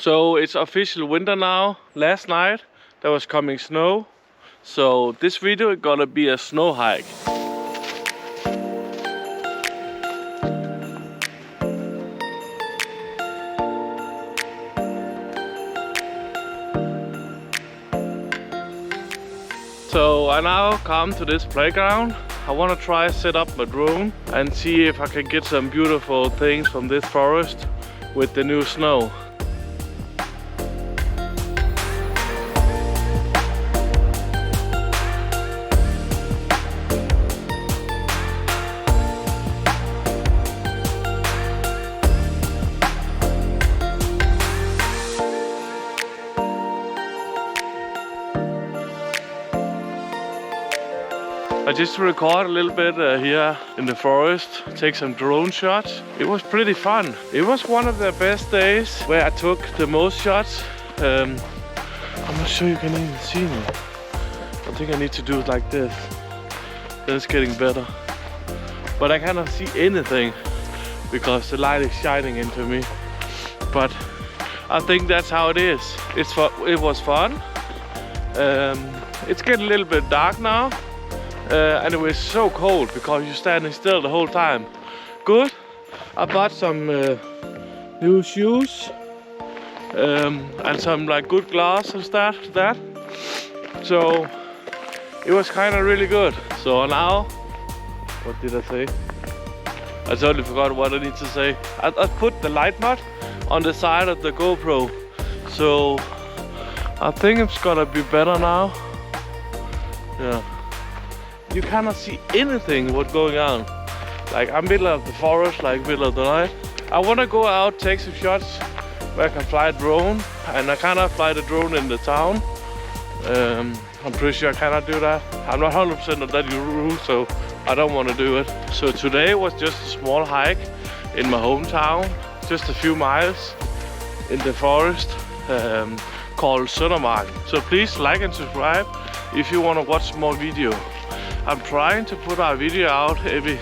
So it's official winter now. Last night there was coming snow. So this video is gonna be a snow hike. So I now come to this playground. I want to try set up my drone and see if I can get some beautiful things from this forest with the new snow. I just record a little bit here in the forest, take some drone shots. It was pretty fun. It was one of the best days where I took the most shots. I'm not sure you can even see me. I think I need to do it like this. Then it's getting better. But I cannot see anything because the light is shining into me. But I think that's how it is. It was fun. It's getting a little bit dark now. And it was so cold because you're standing still the whole time. Good. I bought some new shoes and some like good glass and stuff. So it was kind of really good. So now, what did I say? I totally forgot what I need to say. I put the light mod on the side of the GoPro. So I think it's gonna be better now. Yeah. You cannot see anything what's going on. Like I'm middle of the forest, like middle of the night. I want to go out, take some shots where I can fly a drone, and I cannot fly the drone in the town. I'm pretty sure I cannot do that. I'm not 100% of that rule, so I don't want to do it. So today was just a small hike in my hometown, just a few miles in the forest called Søndermarken. So please like and subscribe if you want to watch more video. I'm trying to put our video out every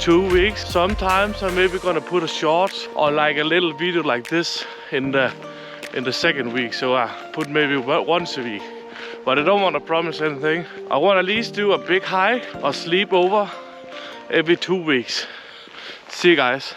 2 weeks. Sometimes I'm maybe gonna put a short or like a little video like this in the second week. So I put maybe once a week. But I don't want to promise anything. I want to at least do a big hike or sleep over every 2 weeks. See you guys.